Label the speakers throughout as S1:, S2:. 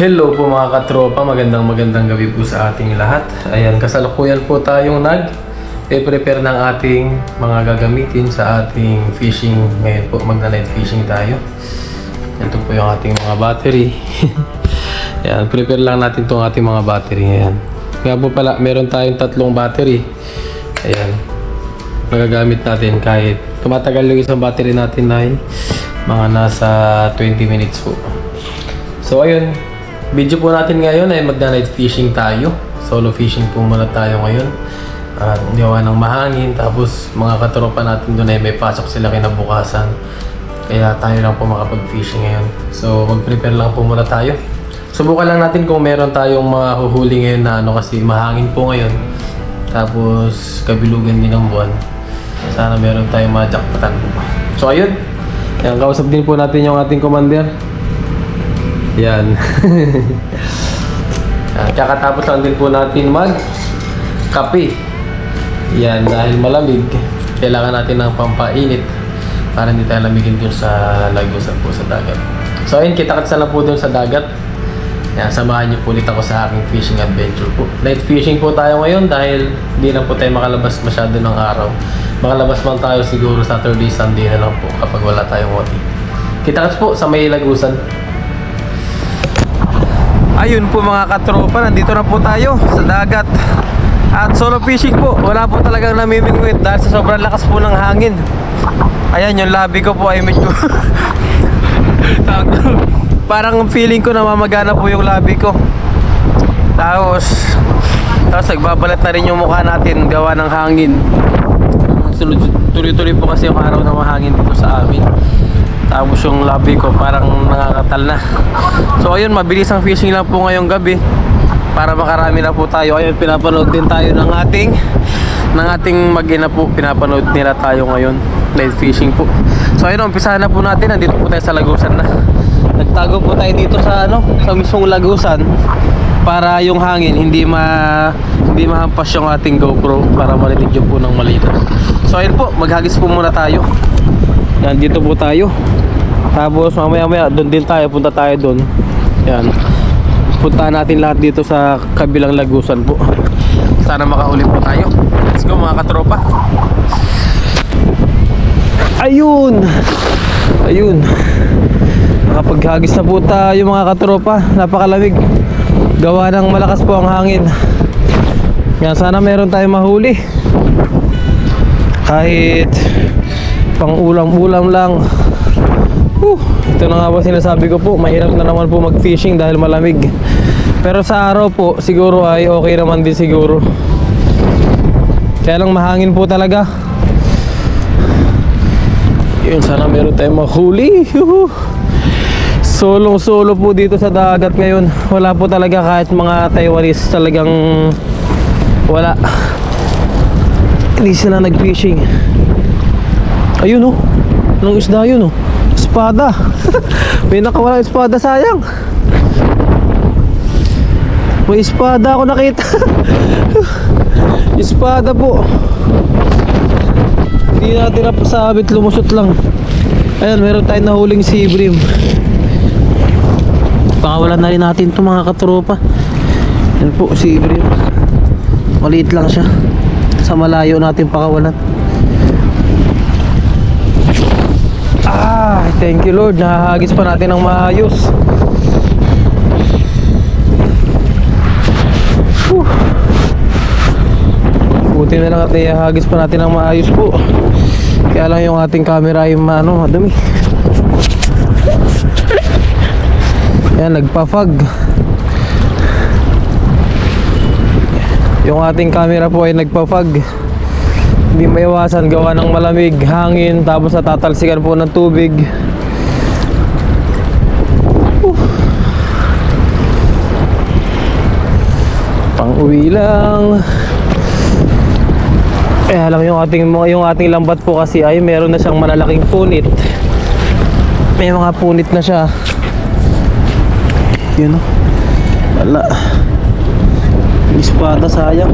S1: Hello po mga katropa, magandang gabi po sa ating lahat. Ayan, kasalukuyan po tayong nag-prepare ng ating mga gagamitin sa ating fishing. Ngayon po magna-night fishing tayo. Ito po yung ating mga battery. Ayan, prepare lang natin itong ating mga battery ngayon. Nga po pala, meron tayong 3 battery. Ayan, magagamit natin kahit tumatagal yung isang battery natin ay mga nasa 20 minutes po. So ayun, video po natin ngayon ay magna-night fishing tayo. Solo fishing po muna tayo ngayon. At gawa ng mahangin. Tapos mga katropa natin doon ay may pasok sila kinabukasan. Kaya tayo lang po makapag-fishing ngayon. So mag-prepare lang po muna tayo. Subukan lang natin kung meron tayong mahuhuli ngayon na kasi mahangin po ngayon. Tapos kabilugan din ng buwan. Sana meron tayong majakpatan po. So ayun. Yan, kausap din po natin yung ating commander. Yan. Kakatapos lang din po natin mag-kape. Yan, dahil malamig, kailangan natin ng pampainit para hindi tayo lamigin dun sa lagusan po sa dagat. So ayun, kita-kitsa na po dun sa dagat. Yan, samahan niyo po ulit ako sa aking fishing adventure po. Night fishing po tayo ngayon dahil hindi na po tayo makalabas masyado ng araw. Makalabas man tayo siguro Saturday, Sunday na lang po kapag wala tayong wati. Kita-kits po sa may lagusan. Ayun po mga katropa, nandito na po tayo sa dagat. At solo fishing po, wala po talagang namimingwit dahil sa sobrang lakas po ng hangin. Ayan, yung labi ko po ay medyo parang feeling ko na mamagana po yung labi ko. Tapos nagbabalat na rin yung mukha natin gawa ng hangin. Tuloy-tuloy po kasi yung araw na mahangin dito sa amin. Tapos yung labi ko parang nakakatal na. So ayun, mabilis ang fishing lang po ngayong gabi para makarami na po tayo. Ayun, pinapanood din tayo ng ating mag-ina po. Pinapanood nila tayo ngayon, night fishing po. So ayun, umpisahan na po natin. Nandito po tayo sa lagusan na. Nagtago po tayo dito sa sa mismong lagusan para yung hangin hindi mahampas yung ating GoPro para marinig yung po ng malinaw. So ayun po, maghagis po muna tayo. Yan, dito po tayo. Tapos mamaya doon din tayo, punta tayo doon. Yan, puntahan natin lahat dito sa kabilang lagusan po. Sana makauli po tayo. Let's go mga katropa. Ayun, nakapaghagis na po tayo mga katropa. Napakalamig, gawa ng malakas po ang hangin. Yan, sana meron tayong mahuli kahit pang ulam lang. Ito na nga ba sinasabi ko po, mahirap na naman po mag-fishing dahil malamig. Pero sa araw po, siguro ay okay naman din siguro. Kaya lang mahangin po talaga. Yun, sana meron tayong mahuli. Solo po dito sa dagat ngayon. Wala po talaga kahit mga Taiwanese, talagang wala. Hindi sila nag-fishing. Ayun oh, anong isda yun oh? Espada. May nakawalang espada, sayang. May espada ako nakita. Espada po. Hindi natin napasabit, lumusot lang. Ayan, meron tayong nahuling sea bream. Pakawalan na rin natin ito mga katropa. Yan po, sea bream. Maliit lang siya. Sa malayo natin pakawalan. Thank you Lord, nahahagis pa natin ng maayos. Buti na lang at nahahagis pa natin ng maayos po. Kaya lang yung ating camera ay madumi. Yan, nagpa-fog. Yung ating camera po ay nagpa-fog. Hindi maiwasan gawa ng malamig, hangin, tapos natatalsikan po ng tubig. Pang-uwi lang. Kaya lang yung ating lambat po kasi ay meron na siyang malalaking punit. May mga punit na siya. Yun o. Wala. Espada, sayang.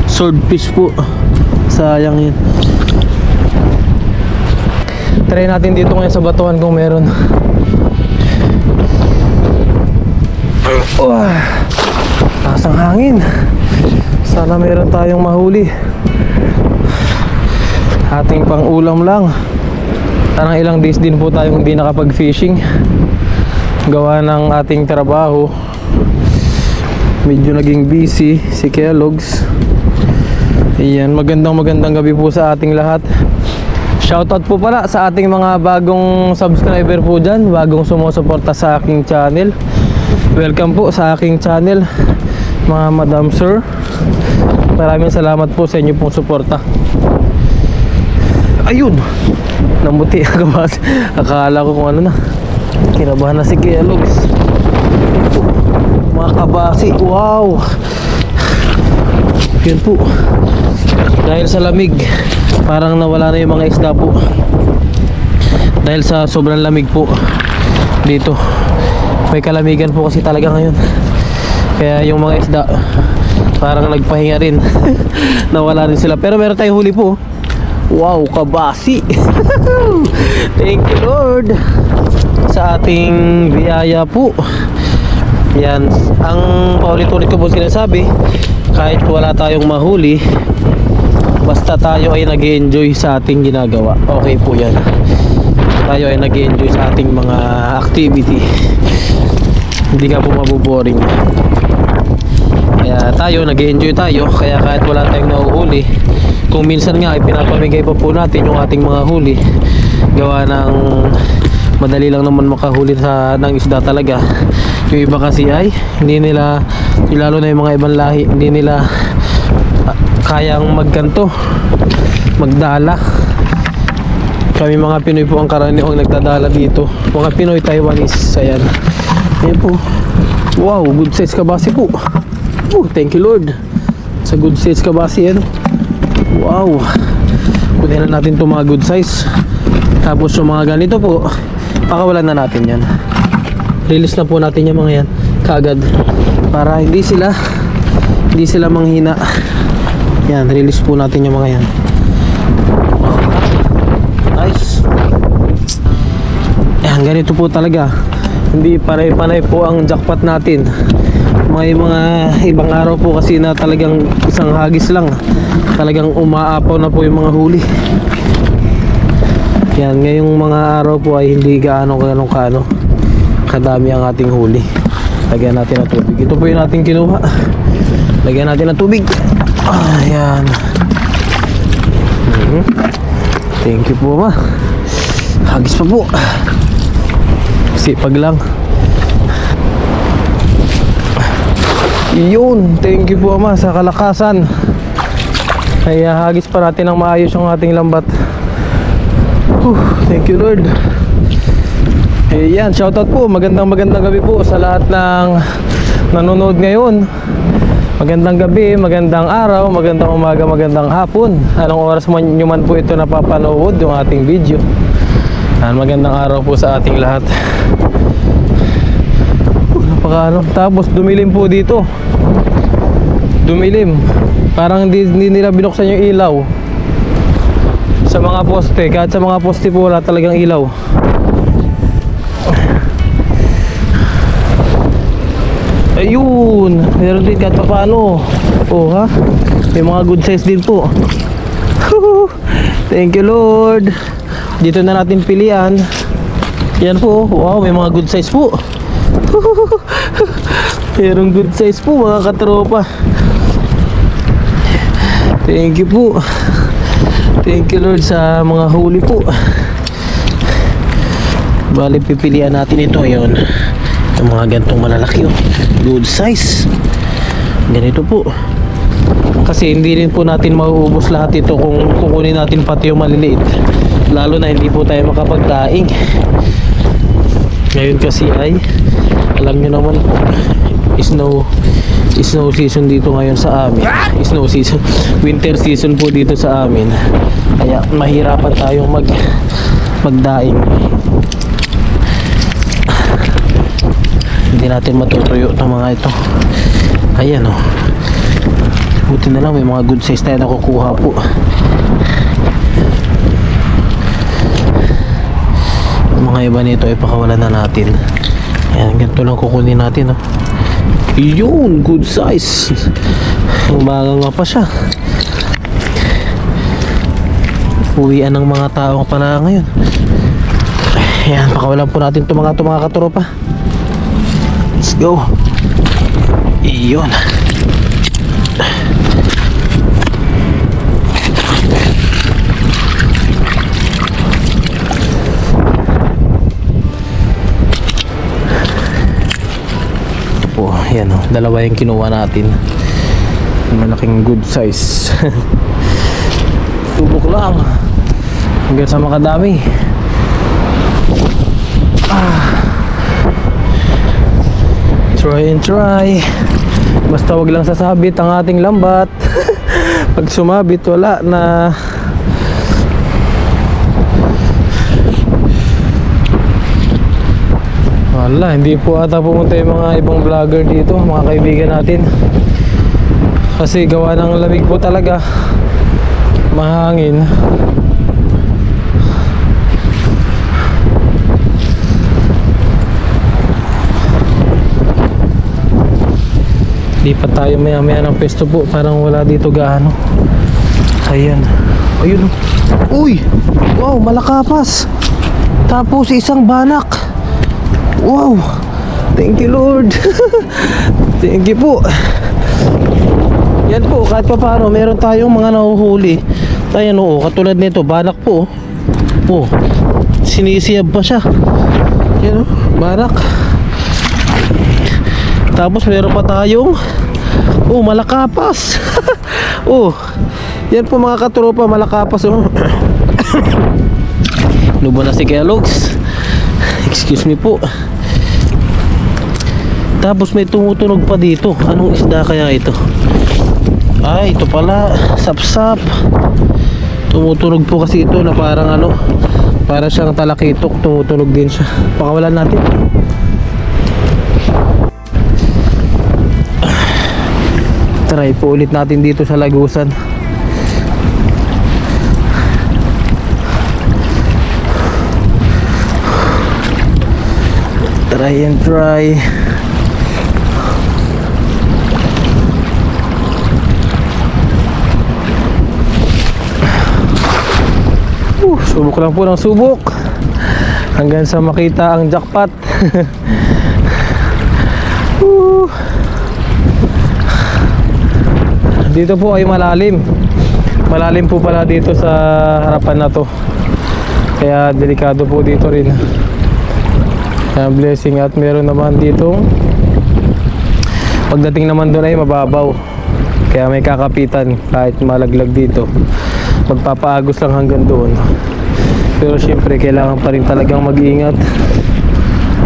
S1: Swordfish po, sayang yun. Try natin dito ngayon sa batuhan kung meron. Taas ang hangin. Sana meron tayong mahuli. Ating pang ulam lang. Parang ilang days din po tayong hindi nakapag-fishing. Gawa ng ating trabaho. Medyo naging busy si Kellogg's. Ayan, magandang gabi po sa ating lahat. Shoutout po pala sa ating mga bagong subscriber po dyan, bagong sumusuporta sa aking channel. Welcome po sa aking channel, mga madam sir. Maraming salamat po sa inyo pong suporta. Ayun, namuti kabas. Akala ko kung ano na, kinabahan na si Kellogg's. Mga kabasi, wow. Yun po, dahil sa lamig parang nawala na yung mga isda po. Dahil sa sobrang lamig po dito, may kalamigan po kasi talaga ngayon. Kaya yung mga isda parang nagpahinga rin. Nawala rin sila. Pero meron tayong huli po. Wow, kabasi. Thank you Lord sa ating biyaya po. Yan, ang paulit-ulit ko po sinasabi, kahit wala tayong mahuli, basta tayo ay nag-enjoy sa ating ginagawa, okay po yan. Tayo ay nag-enjoy sa ating mga activity, hindi ka po mabuboring. Kaya tayo, nag-enjoy tayo. Kaya kahit wala tayong nahuhuli, kung minsan nga ipinapamigay pa po natin yung ating mga huli, gawa ng madali lang naman makahuli ng isda talaga. Yung iba kasi ay hindi nila, lalo na yung mga ibang lahi, hindi nila kayang magganto, magdala. Kami mga Pinoy po ang karaniwang nagdadala dito, mga Pinoy Taiwanese. Ayan, ayan po. Wow, good size kabasi po. Oh, thank you Lord sa good size kabasi yan. Wow, kunin na natin itong mga good size. Tapos yung mga ganito po, pakawalan na natin yan. Release na po natin yung mga yan kaagad para hindi sila manghina. Yan, release po natin yung mga yan. Nice. Yan, ganito po talaga. Hindi panay-panay po ang jackpot natin. May mga ibang araw po kasi na talagang isang hagis lang, talagang umaapaw na po yung mga huli. Yan, ngayong mga araw po ay hindi gaano kadami ang ating huli. Lagyan natin ng tubig. Ito po yung ating kinuha. Lagyan natin ng tubig. Ayan. Thank you po ma. Hagis pa po. Sipag lang. Yun, thank you po ama sa kalakasan. Kaya hagis pa natin ng maayos yung ating lambat. Thank you Lord. Ayan, shoutout po. Magandang gabi po sa lahat ng nanonood ngayon. Magandang gabi, magandang araw, magandang umaga, magandang hapon. Anong oras nyo man po ito napapanood yung ating video. Magandang araw po sa ating lahat. Napakaano. Tapos dumilim po dito. Dumilim. Parang hindi nila binuksan yung ilaw sa mga poste. Kahit sa mga poste po wala talagang ilaw. Ayun, meron din kahit paano. Oh ha, may mga good size din po. Thank you Lord. Dito na natin pilian. Yan po, wow, may mga good size po. Merong good size po mga katropa. Thank you po. Thank you Lord sa mga huli po. Bali pipilian natin ito. Yun, yung mga gantong malalaki, oh. Good size. Ganito po. Kasi hindi rin po natin mauubos lahat ito kung kukunin natin pati yung maliliit. Lalo na hindi po tayo makapagdaing. Ngayon kasi ay, alam nyo naman po, snow season dito ngayon sa amin. Snow season, winter season po dito sa amin. Kaya mahirapan tayong magdaing. Hindi natin matutuyo ng mga ito. Ayan o. Buti na lang may mga good size tayo nakukuha po. Yung mga iba nito ay pakawalan na natin. Ayan, ganito lang kukunin natin o.
S2: Yun, good size. Umaga nga pa siya. Uwian ng mga tao pala ngayon. Ayan, pakawalan po natin ito mga katropa. Let's go. Iyon. Po, yan oh, dalawa yung kinuha natin. Malaking good size. Subok lang hanggang sa makadami. Try and try. Basta wag lang sasabit ang ating lambat. Pag sumabit wala na. Wala, hindi po ata pumunta yung mga ibang vlogger dito, mga kaibigan natin. Kasi gawa ng lamig po talaga, mahangin. Lipat tayo maya maya ng pesto po. Parang wala dito gaano. Ayan. Ayun. Uy! Wow, malakapas. Tapos isang banak. Wow! Thank you Lord. Thank you po. Yan po, kahit pa paano meron tayong mga nahuhuli. Ayan o, katulad nito, banak po. Oh, sinisiyab pa siya. Yan o, banak. Tapos meron pa tayong malakapas. Yan po mga katropa, malakapas oh. Lubo na si Kellogg's. Excuse me po. Tapos may tumutunog pa dito. Anong isda kaya ito? Ay, ito pala, sapsap. Tumutunog po kasi ito na parang para siyang talakitok. Tumutunog din siya. Pakawalan natin. Try po ulit natin dito sa lagusan. Try and try. Subok lang po ng subok hanggang sa makita ang jackpot. Dito po ay malalim. Malalim po pala dito sa harapan na to. Kaya delikado po dito rin. Kaya blessing, at meron naman dito. Pagdating naman doon ay mababaw. Kaya may kakapitan kahit malaglag dito. Magpapaagos lang hanggang doon. Pero syempre kailangan pa rin talagang mag-iingat.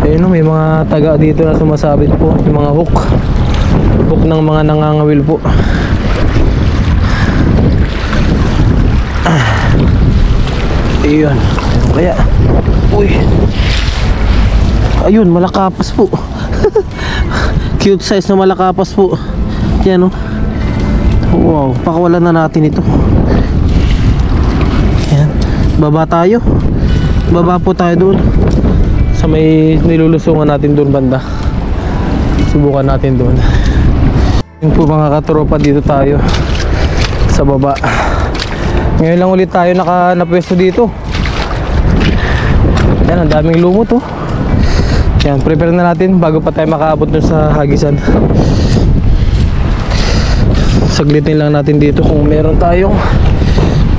S2: Ayun, may mga taga dito na sumasabit po. Yung mga hook ng mga nangangawil po. Ayun. Kaya ayun, malakapas po. Cute size na malakapas po. Yan oh. Wow, pakawalan na natin ito. Yan. Baba tayo. Baba po tayo doon sa may nilulusungan natin doon banda. Subukan natin doon. Yun po mga katropa, dito tayo sa baba. Ngayon lang ulit tayo napwesto dito. Yan, ang daming lumot oh. Yan, prepare na natin bago pa tayo makaabot dun sa hagisan. Saglitin lang natin dito kung meron tayong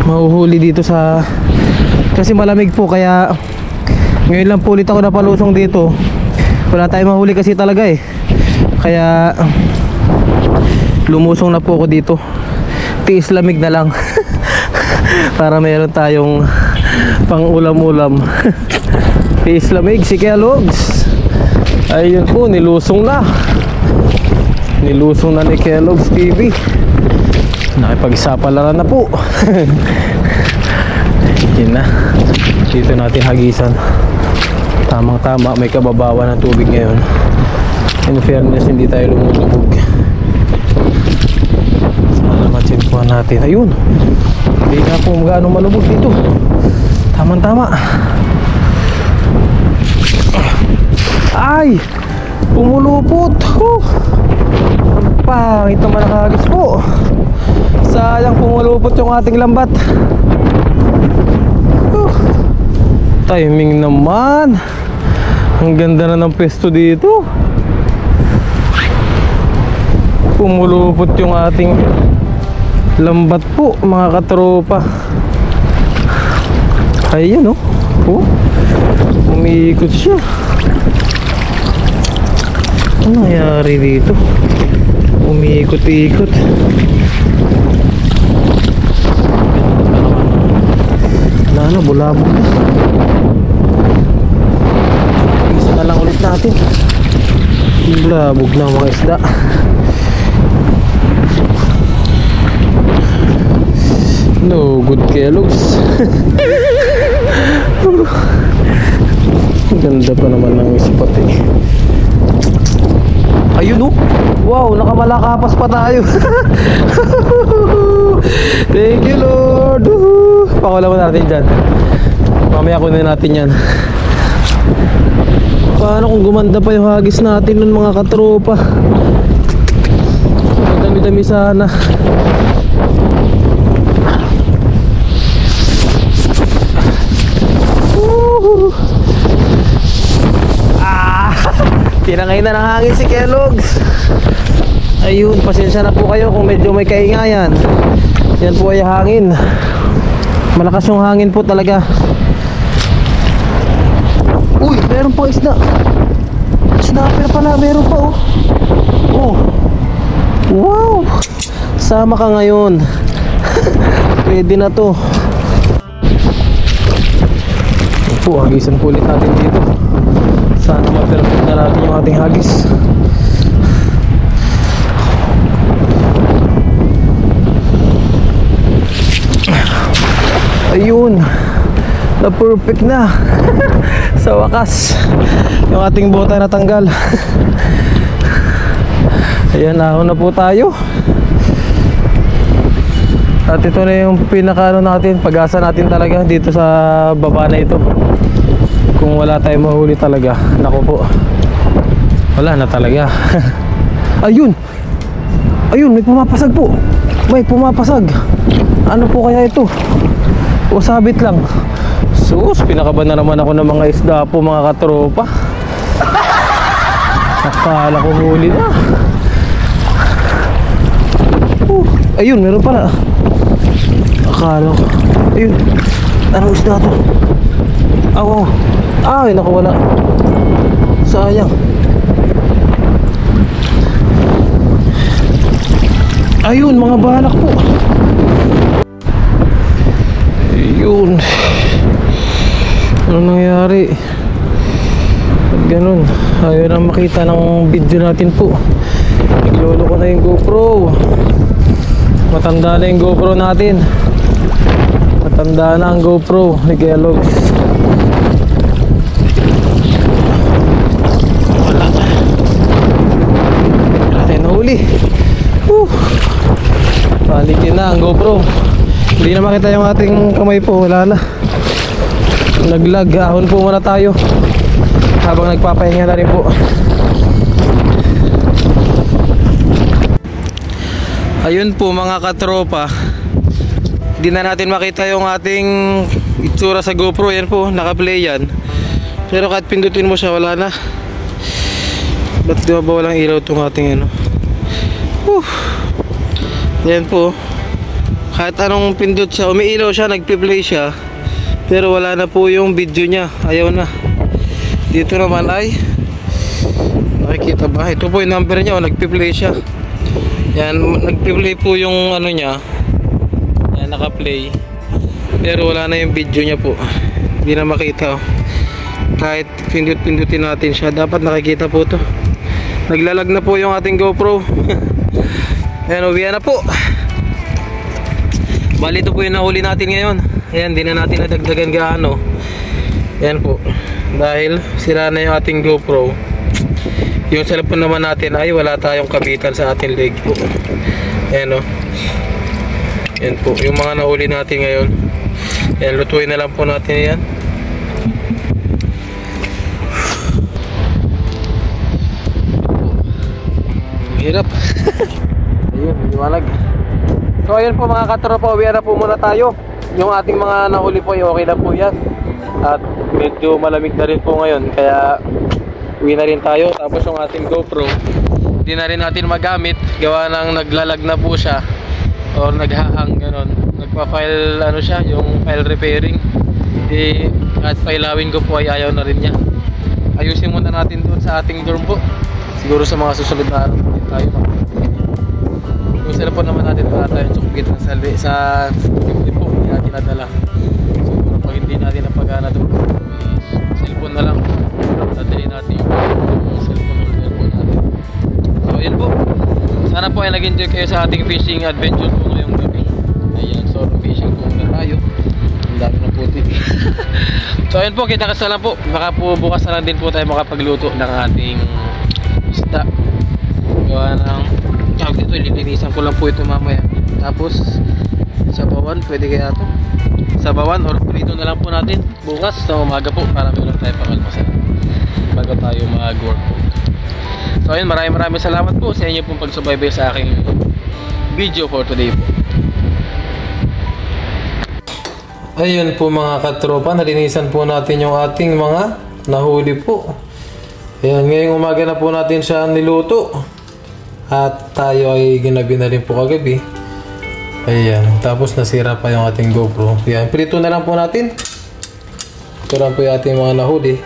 S2: mahuhuli dito sa... Kasi malamig po, kaya ngayon lang po ulit ako napalusong dito. Wala tayong mahuli kasi talaga eh. Kaya lumusong na po ako dito. Tiis lamig na lang. Para meron tayong pang ulam-ulam. Tiis lamig si Kellogg's. Ayun po, nilusong na. Nilusong na ni Kellogg's TV. Nakipagsapalaran na po. Yun na. Dito natin hagisan. Tamang tama, may kababawan ng tubig ngayon. In fairness, hindi tayo lumulubog. Sana matsinpuan natin. Ayun, hindi na po magano malubog dito. Tamang tama. Ay, pumulupot. Pangit naman nakagis po. Sayang pumulupot yung ating lambat. Timing naman. Ang ganda na ng pesto dito. Pumulupot yung ating lambat po, mga katropa. Ayan oh. Oh. Umiikot siya. Ano nangyari dito? Umiikot-ikot. Wala na, bulabog na. Isa na lang ulit natin. Bulabog na mga isda. No good Kellogg's. Ganda pa naman ng spot eh. Ayun oh. Wow, nakamalakapas pa tayo. Thank you Lord. Pakawala mo natin dyan. Mamaya kunin natin yan. Paano kung gumanda pa yung hagis natin nun mga katropa? Dami-dami sana. Tinangay na ng hangin si Kellogg's. Ayun, pasensya na po kayo kung medyo may kaingayan. Yan po ay hangin. Malakas yung hangin po talaga. Uy, meron pang isda. Snapper pala, meron pa oh. Oh. Wow. Sama ka ngayon. Pwede na to. Po, hagisan po ulit natin dito. Sana ma-perfect na natin yung ating hagis. Ayun, na perfect na. Sa wakas yung ating bota natanggal. Ayan, ahon na po tayo. At ito na yung pinakaano natin, pag-asa natin talaga dito sa baba na ito. Kung wala tayong mahuli talaga, naku po, wala na talaga. Ayun, ayun, may pumapasag po. May pumapasag. Ano po kaya ito? O sabit lang. Sus, pinakaban na naman ako ng mga isda po mga katropa. Akala ko huli na. Ayun, meron pala. Akala ko. Ayun, anong isda to? Aw, ay nakawala. Sayang. Ayun, mga banak po. Ayun. Ano nangyari? Ba't ganun? Ayaw na makita ng video natin po. Naglolo ko na yung GoPro. Matanda na yung GoPro natin. Matanda na ang GoPro ni Kellogg's. Wala. Wala tayo nahuli. Palikin na ang GoPro. Hindi na makita yung ating kamay po. Wala na. Naglag. Ahon po muna tayo habang nagpapahinga na rin po. Ayun po mga katropa, hindi na natin makita yung ating itsura sa GoPro. Yan po, naka-play yan. Pero kahit pindutin mo siya, wala na. Ba't di ba walang ilaw itong ating ano? Yan po, kahit anong pindot siya, umiilaw siya, nagpi-play siya, pero wala na po yung video niya. Ayaw na. Dito naman ay nakikita ba? Ito po yung number niya, nagpi-play siya. Yan, nagpi-play po yung ano niya. Yan, naka-play. Pero wala na yung video niya po. Hindi na makita. Kahit pindut-pindutin natin siya, dapat nakikita po to. Naglalag na po yung ating GoPro. Ayan, uwi na po. Bali, ito po yung nahuli natin ngayon. Ayan, di na natin nadagdagan gaano. Ayan po. Dahil sira na yung ating GoPro. Yung cellphone naman natin ay wala tayong kabitan sa ating leg po. Ayan o. Ayan po. Yung mga nahuli natin ngayon. Ayan, lutuin na lang po natin yan.
S1: hirap. Ayun, liwanag. So ayun po mga katropa, uwi na po muna tayo. Yung ating mga nahuli po ay okay na po yan. At medyo malamig na rin po ngayon, kaya uwi na rin tayo. Tapos yung ating GoPro, hindi na rin natin magamit. Gawa ng naglalag na po siya, or naghahang ganon. Nagpa-file ano siya, yung file repairing. Di kahit pailawin ko po ay ayaw na rin niya. Ayusin muna natin doon sa ating dorm po. Siguro sa mga susunod na araw ulit tayo yung cellphone naman natin, wala tayong sukbit sa hindi po, hindi natin nadala. Siguro pag hindi natin napagana doon, cellphone na lang, dadali natin yung cellphone holder po natin. So yun po, sana po ay nag-enjoy kayo sa ating fishing adventure po ngayong gabi. Ayan, so fishing po muna tayo. Ang dami ng puti. So ayun po, kita-kasa lang po. Baka po bukas na lang din po tayo makapagluto ng ating isda. Gawa ng tawag dito, lilinisan ko lang po ito mamaya. Tapos sabawan, pwede kaya ito sabawan or prito na lang po natin bukas sa umaga po, para meron tayo pang almusal bago tayo mag-work po. So ayun, maraming salamat po sa inyo pong pagsubaybay sa aking video for today po. Ayun po mga katropa, nalinisan po natin yung ating mga nahuli po. Ayan, ngayong umaga na po natin siya niluto. At tayo ay ginabi na rin po kagabi. Ayan, tapos nasira pa yung ating GoPro. Ayan, prito na lang po natin. Ito lang po yung ating mga nahuli.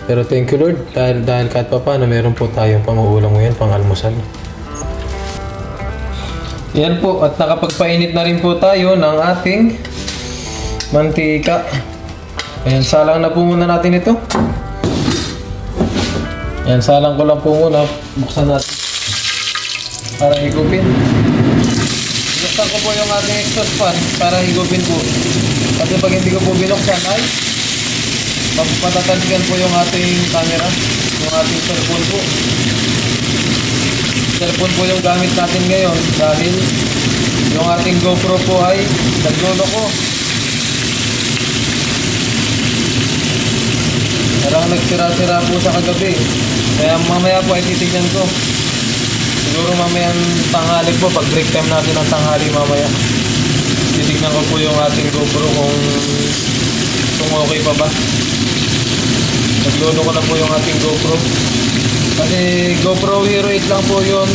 S1: Pero thank you Lord, dahil kahit pa paano meron po tayong pang-uulam ngayon, pang-almusal. Ayan po, at nakapagpainit na rin po tayo ng ating mantika. Ayan, salang na po muna natin ito. Ayan, salang ko lang po muna. Buksan natin para higupin. Buksan ko po yung ating exhaust fan para higupin po. Kasi pag hindi ko po binuksan ay patataligan po yung ating camera, yung ating cellphone po. Cellphone po yung gamit natin ngayon dahil yung ating GoPro po ay nagloloko. Parang nagsira-sira po sa kagabi. Kaya mamaya po ay titignan ko. Siguro mamayang tanghali po, pag break time natin ng tanghali mamaya, titignan ko po yung ating GoPro kung okay pa ba. Naglodo ko na po yung ating GoPro. Kasi GoPro Hero 8 lang po yun.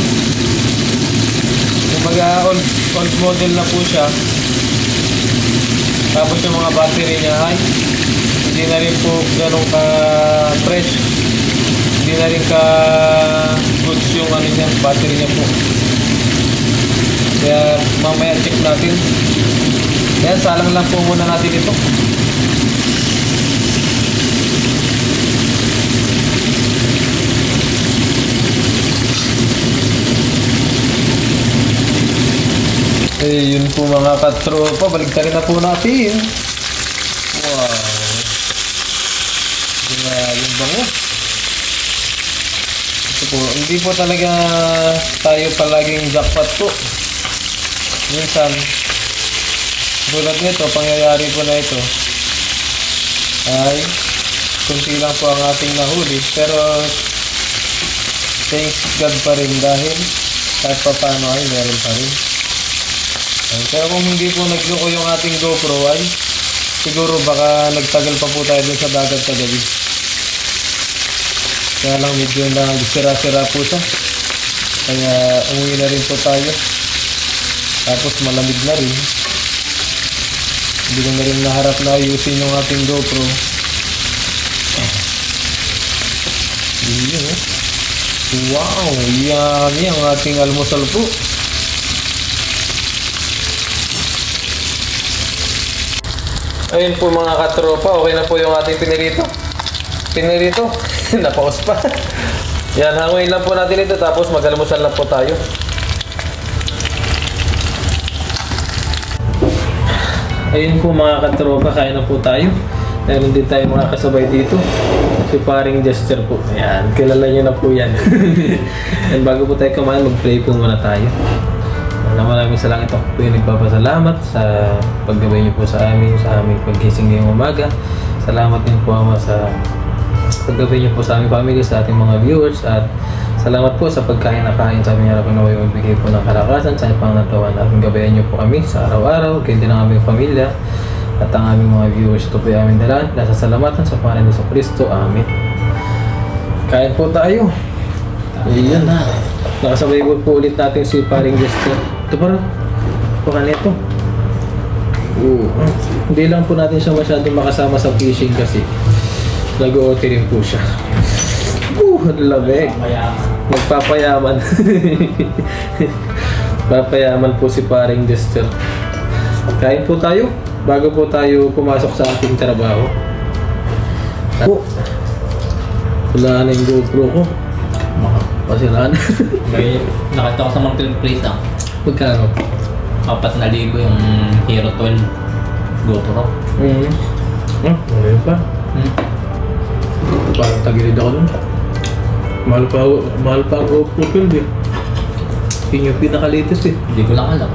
S1: Kumbaga old model na po siya. Tapos yung mga battery niya ay hindi na rin po ganun ka fresh. Hindi na rin ka goods yung ano niya, battery niya po. Kaya mamaya check natin. Yan, salang lang po muna natin ito. Eh, yun po mga katropa, baligtarin na po natin. Wow. Yung bango. Ito po, hindi po talaga tayo palaging jackpot po. Minsan, tulad nito, pangyayari po na ito, ay kunti lang po ang ating nahuli. Pero, thanks God pa rin dahil kahit pa paano ay meron pa rin. Pero kung hindi po nagloko yung ating GoPro ay siguro baka nagtagal pa po tayo dun sa dagat kagabi. Kaya lang medyo sira-sira po siya. Kaya umuwi na rin po tayo. Tapos malamig na rin. Hindi ko na rin naharap na ayusin yung ating GoPro. Yun, wow, yummy ang ating almusal po. Ayun po mga katropa, okay na po yung ating pinirito. Napaus pa. Yan, hanguin lang po natin ito tapos mag-almusal lang po tayo. Ayun po mga katropa, kain na po tayo. Meron din tayo mga kasabay dito. Si paring Jester po. Ayan, kilala nyo na po yan. And bago po tayo kumain, mag-pray po muna tayo. Maraming salamat po yung nagpapasalamat sa paggabay niyo po sa aming paggising ngayong umaga. Salamat din po Ama sa Kagabi niyo po sa aming family, sa ating mga viewers, at salamat po sa pagkain na kain sa aming harapan na kayo magbigay po ng kalakasan sa inyong pangatawan at gabayan niyo po kami sa araw-araw, ganyan din ang aming pamilya at ang aming mga viewers. Ito po yung aming dalan. Nasa salamatan sa Panginoon Hesus Kristo. Amen. Kain po tayo. Ayan na. Nakasabay po ulit natin si paring Jester. Ito parang baka nito. Hindi lang po natin siya masyadong makasama sa fishing kasi nag-OT rin po siya. Ang lamig. Nagpapayaman. Papayaman po si paring Jester. Kain po tayo bago po tayo pumasok sa ating trabaho. Wala na yung GoPro ko. Pasiraan.
S3: Nakita ko sa marketplace ah.
S1: Magkano?
S3: 4,000 yung Hero 12 GoPro.
S1: Ngayon pa. Parang tagilid ako nun. Mahal pa ang GoPro 12 eh. Yun yung pinaka-latest eh.
S3: Hindi ko lang alam.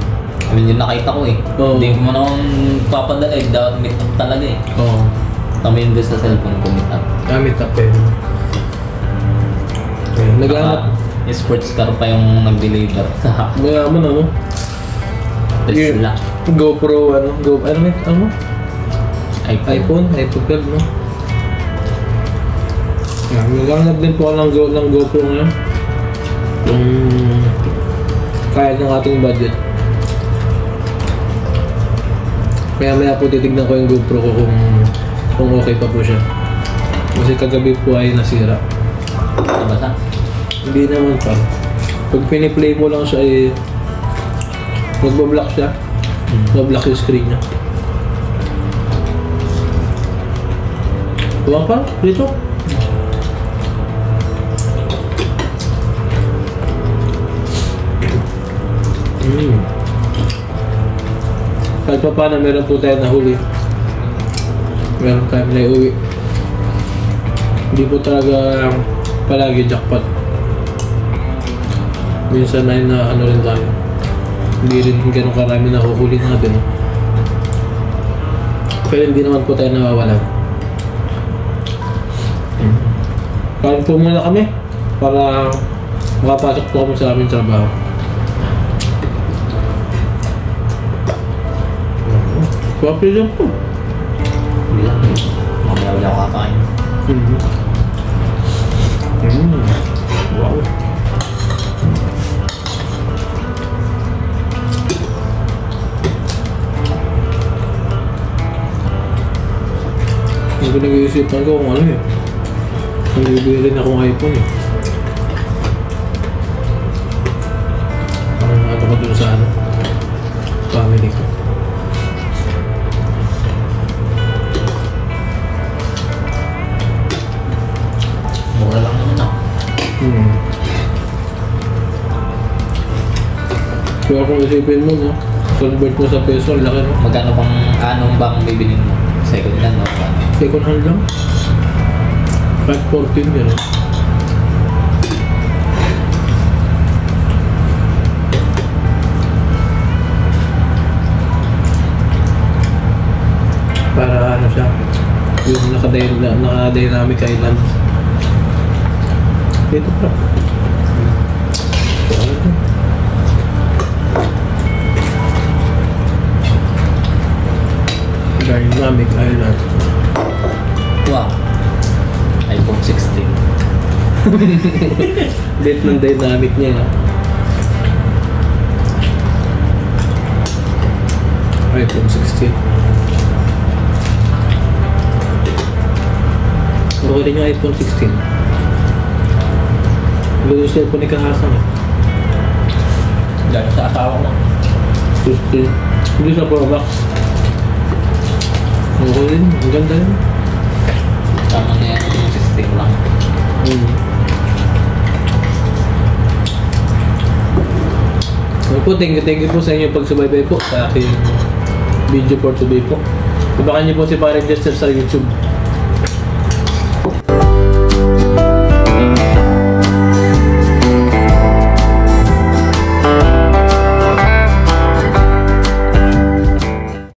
S3: Yun yung nakita ko eh. Hindi ko man akong papadala eh. Dapat meet up talaga eh.
S1: Oo.
S3: Kami yung sa cellphone ko meet up.
S1: Meet up eh. Nag-anak.
S3: Yung sports car pa yung nag-deliver.
S1: Mayaman ano?
S3: Tesla.
S1: GoPro ano? Ano?
S3: iPhone.
S1: iPhone 12 no? Nag-anak din po ako ng GoPro ngayon. Kaya ng ating budget. Kaya maya po titignan ko yung GoPro ko kung okay pa po siya. Kasi kagabi po ay nasira.
S3: Nabasa?
S1: Hindi naman pa. Pag piniplay mo lang siya eh magbablock siya. Magblock yung screen niya. Tuwang pa? Dito? Kahit pa paano meron po tayo nahuli. Meron tayo na iuwi. Hindi po talaga palagi jackpot. Minsan ay na ano rin tayo. Hindi rin ganun karami na huhuli natin. Pero hindi naman po tayo nawawalan. Kain po muna kami para makapasok po kami sa aming trabaho. Wapi lang po.
S3: Hindi lang. Mamaya wala ako kakain.
S1: Wow. Hindi ko nag-iisipan ko kung ano eh. Bibili rin akong iPhone eh. Parang ano ko dun sa ano, family ko.
S3: Mura lang naman ah.
S1: Kaya kung isipin mo, no? Convert mo sa peso, ang laki no?
S3: Magkano anong bang bibilin mo? Second hand o ano?
S1: Second hand lang. 514 yun eh. Para ano siya, yung naka-dynamic island. Dito pa. Dynamic island.
S3: Wow. iPhone 16.
S1: Date ng dynamic niya ha. iPhone 16. Okay rin yung iPhone 16. Lalo siya po ni Kahasang eh.
S3: Dahil sa asawa ko.
S1: 15. Hindi sa Pro Max. Okay rin. Ang ganda rin.
S3: Tama na yan yung 16 lang.
S1: So po, thank you po sa inyo pagsubaybay po sa aking video for today po. Tabakan niyo po si Parang Jester sa YouTube.